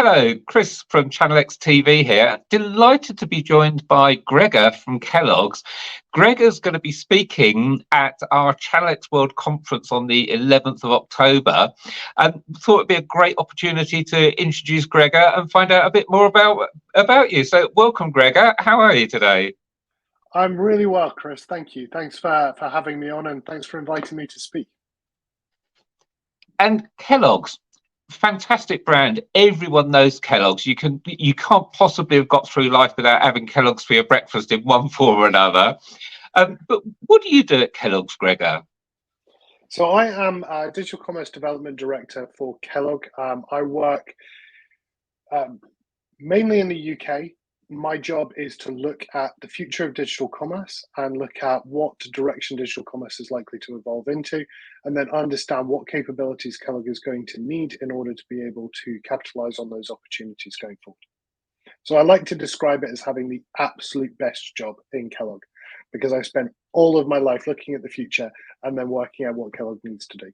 Hello, Chris from ChannelX TV here. Delighted to be joined by Gregor from Kellogg's. Gregor's going to be speaking at our ChannelX World conference on the 11th of October. And thought it'd be a great opportunity to introduce Gregor and find out a bit more about you. So welcome, Gregor. How are you today? I'm really well, Chris. Thank you. Thanks for having me on, and thanks for inviting me to speak. And Kellogg's, fantastic brand. Everyone knows Kellogg's. You can't possibly have got through life without having Kellogg's for your breakfast in one form or another. But what do you do at Kellogg's, Gregor? So I am a Digital Commerce Development Director for Kellogg. I work mainly in the UK. My job is to look at the future of digital commerce and look at what direction digital commerce is likely to evolve into, and then understand what capabilities Kellogg is going to need in order to be able to capitalize on those opportunities going forward. So I like to describe it as having the absolute best job in Kellogg, because I spent all of my life looking at the future and then working out what Kellogg needs to do.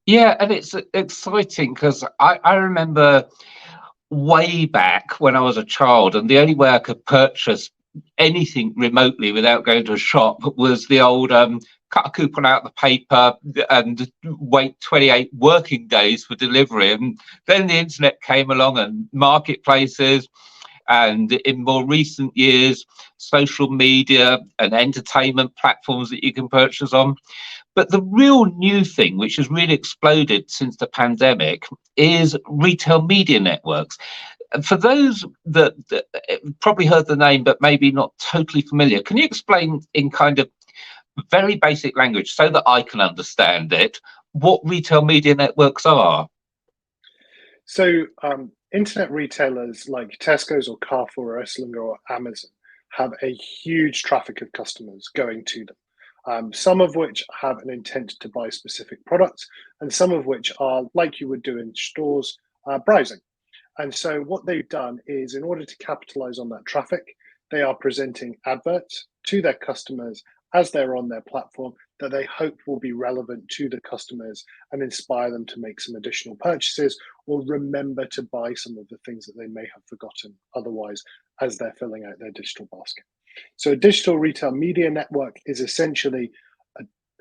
Yeah, and it's exciting because I remember way back when I was a child, and the only way I could purchase anything remotely without going to a shop was the old cut a coupon out of the paper and wait 28 working days for delivery. And then the internet came along and marketplaces, and in more recent years, social media and entertainment platforms that you can purchase on. But the real new thing, which has really exploded since the pandemic, is retail media networks. And for those that probably heard the name, but maybe not totally familiar, can you explain in kind of very basic language so that I can understand it, what retail media networks are? So internet retailers like Tesco's or Carrefour or Esselunga or Amazon have a huge traffic of customers going to them. Some of which have an intent to buy specific products, and some of which are, like you would do in stores, browsing. And so what they've done is, in order to capitalize on that traffic, they are presenting adverts to their customers as they're on their platform that they hope will be relevant to the customers and inspire them to make some additional purchases or remember to buy some of the things that they may have forgotten otherwise as they're filling out their digital basket. So a digital retail media network is essentially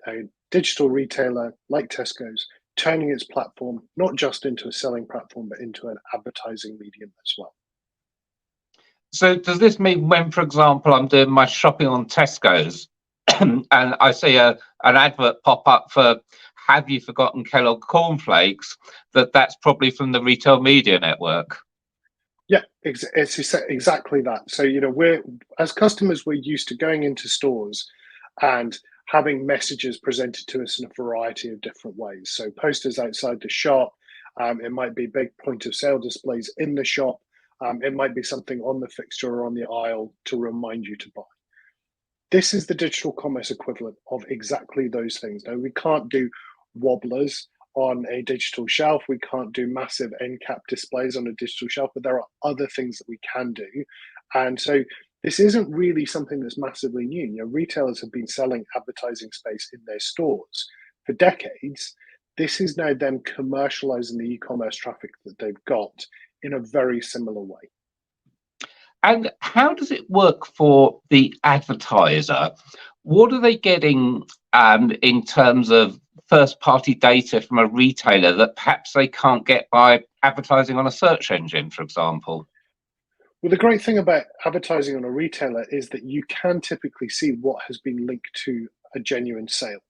a digital retailer like Tesco's turning its platform not just into a selling platform, but into an advertising medium as well. So does this mean when, for example, I'm doing my shopping on Tesco's and I see an advert pop up for "Have you forgotten Kellogg cornflakes?" that's probably from the retail media network? Yeah, it's exactly that. So, we're, as customers, we're used to going into stores and having messages presented to us in a variety of different ways. So posters outside the shop, it might be big point of sale displays in the shop, it might be something on the fixture or on the aisle to remind you to buy. This is the digital commerce equivalent of exactly those things. Now, we can't do wobblers on a digital shelf. We can't do massive end cap displays on a digital shelf, but there are other things that we can do. And so this isn't really something that's massively new. Retailers have been selling advertising space in their stores for decades. This is now them commercializing the e-commerce traffic that they've got in a very similar way. And how does it work for the advertiser? What are they getting in terms of first-party data from a retailer that perhaps they can't get by advertising on a search engine, for example? Well, the great thing about advertising on a retailer is that you can typically see what has been linked to a genuine sale.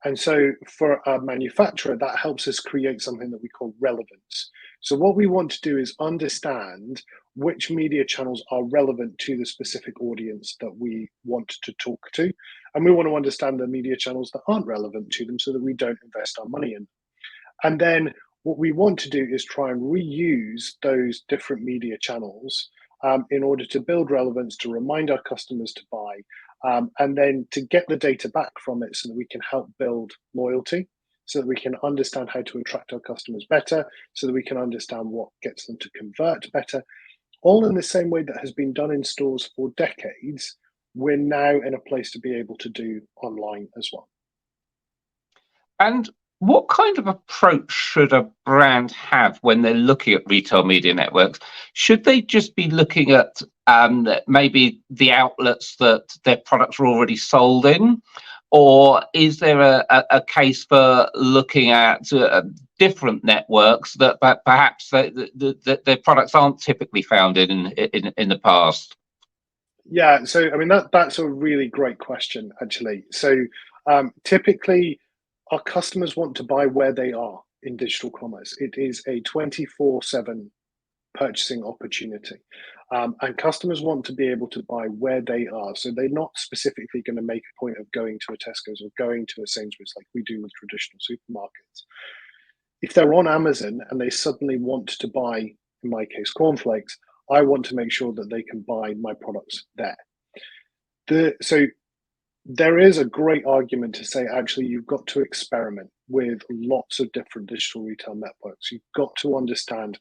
And so for a manufacturer, that helps us create something that we call relevance. So what we want to do is understand which media channels are relevant to the specific audience that we want to talk to. And we want to understand the media channels that aren't relevant to them so that we don't invest our money in. And then what we want to do is try and reuse those different media channels in order to build relevance, to remind our customers to buy, and then to get the data back from it so that we can help build loyalty, so that we can understand how to attract our customers better, so that we can understand what gets them to convert better, all in the same way that has been done in stores for decades. We're now in a place to be able to do online as well. And What kind of approach should a brand have when they're looking at retail media networks? Should they just be looking at maybe the outlets that their products are already sold in? Or is there a case for looking at different networks that perhaps their products aren't typically found in the past? Yeah, so I mean that's a really great question, actually. So typically, our customers want to buy where they are in digital commerce. It is a 24/7 purchasing opportunity, and customers want to be able to buy where they are. So they're not specifically going to make a point of going to a Tesco's or going to a Sainsbury's like we do with traditional supermarkets. If they're on Amazon and they suddenly want to buy, in my case, cornflakes, I want to make sure that they can buy my products there. So there is a great argument to say actually you've got to experiment with lots of different digital retail networks. You've got to understand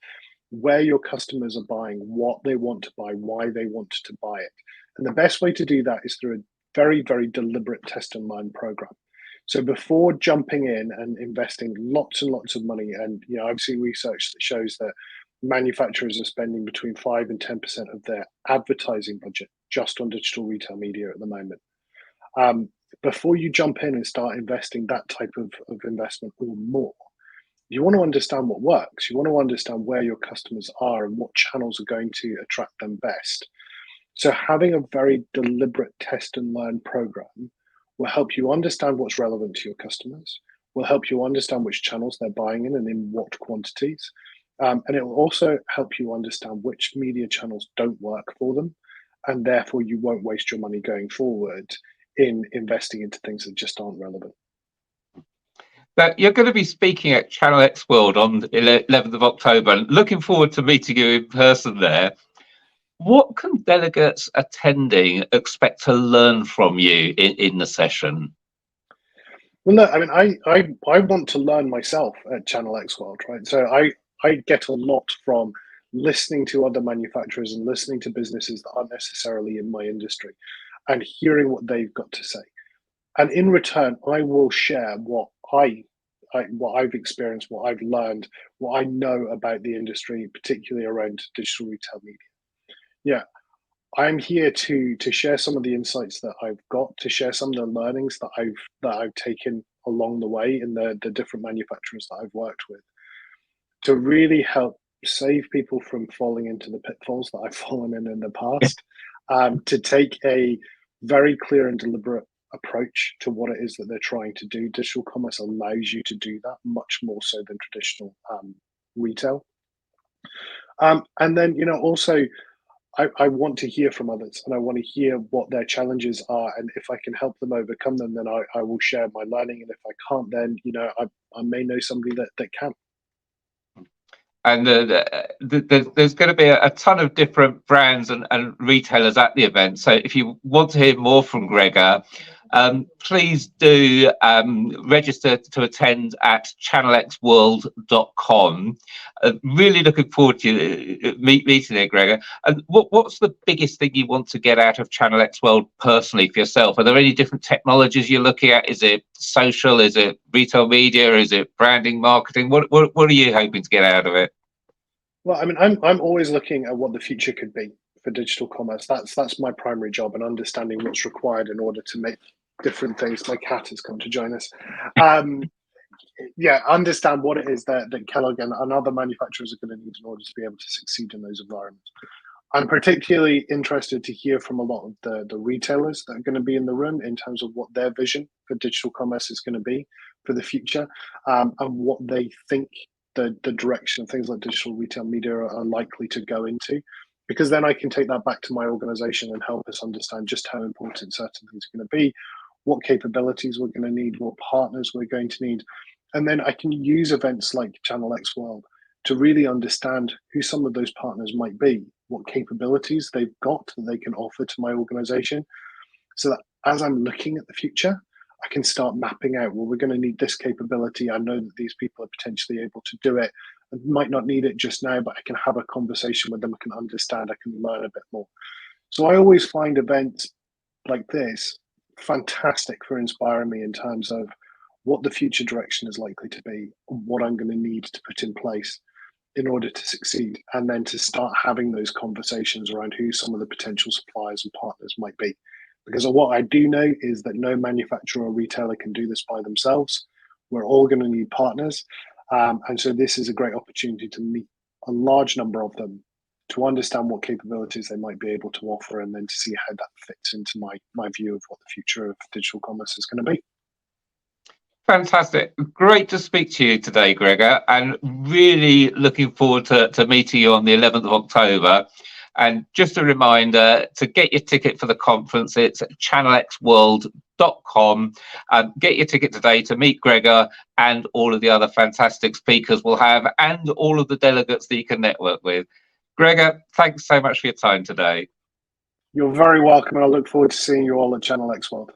where your customers are buying, what they want to buy, why they want to buy it. And the best way to do that is through a very, very deliberate test and learn program. So before jumping in and investing lots and lots of money, and I've seen research that shows that manufacturers are spending between 5 and 10% of their advertising budget just on digital retail media at the moment. Before you jump in and start investing that type of investment or more, you want to understand what works. You want to understand where your customers are and what channels are going to attract them best. So having a very deliberate test and learn program will help you understand what's relevant to your customers, will help you understand which channels they're buying in and in what quantities. And it will also help you understand which media channels don't work for them. And therefore, you won't waste your money going forward in investing into things that just aren't relevant. But you're going to be speaking at ChannelX World on the 11th of October, and looking forward to meeting you in person there. What can delegates attending expect to learn from you in the session? Well, look, I mean, I want to learn myself at ChannelX World, right? So I get a lot from listening to other manufacturers and listening to businesses that aren't necessarily in my industry and hearing what they've got to say. And in return, I will share what what I've experienced, what I've learned, what I know about the industry, particularly around digital retail media. Yeah, I'm here to share some of the insights that I've got, to share some of the learnings that I've taken along the way in the different manufacturers that I've worked with, to really help save people from falling into the pitfalls that I've fallen in the past, to take a very clear and deliberate approach to what it is that they're trying to do. Digital commerce allows you to do that much more so than traditional retail. And then, also, I want to hear from others and I want to hear what their challenges are. And if I can help them overcome them, then I will share my learning. And if I can't, then, I may know somebody that can. And there's going to be a ton of different brands and retailers at the event. So if you want to hear more from Gregor, please do register to attend at channelxworld.com. Really looking forward to meeting you, Gregor. And what's the biggest thing you want to get out of ChannelX World personally for yourself? Are there any different technologies you're looking at? Is it social? Is it retail media? Is it branding, marketing? What are you hoping to get out of it? Well, I mean, I'm always looking at what the future could be for digital commerce. That's my primary job, and understanding what's required in order to make different things. My cat has come to join us. Understand what it is that Kellogg and other manufacturers are going to need in order to be able to succeed in those environments. I'm particularly interested to hear from a lot of the retailers that are going to be in the room in terms of what their vision for digital commerce is going to be for the future, and what they think the direction of things like digital retail media are likely to go into, because then I can take that back to my organization and help us understand just how important certain things are going to be, what capabilities we're going to need, what partners we're going to need. And then I can use events like ChannelX World to really understand who some of those partners might be, what capabilities they've got that they can offer to my organization, so that as I'm looking at the future, I can start mapping out, well, we're going to need this capability. I know that these people are potentially able to do it. I might not need it just now, but I can have a conversation with them. I can understand, I can learn a bit more. So I always find events like this fantastic for inspiring me in terms of what the future direction is likely to be, what I'm going to need to put in place in order to succeed, and then to start having those conversations around who some of the potential suppliers and partners might be. Because what I do know is that no manufacturer or retailer can do this by themselves. We're all going to need partners. And so this is a great opportunity to meet a large number of them, to understand what capabilities they might be able to offer, and then to see how that fits into my view of what the future of digital commerce is going to be. Fantastic. Great to speak to you today, Gregor, and really looking forward to meeting you on the 11th of October. And just a reminder to get your ticket for the conference, it's at channelxworld.com. Get your ticket today to meet Gregor and all of the other fantastic speakers we'll have, and all of the delegates that you can network with. Gregor, thanks so much for your time today. You're very welcome, and I look forward to seeing you all at ChannelX World.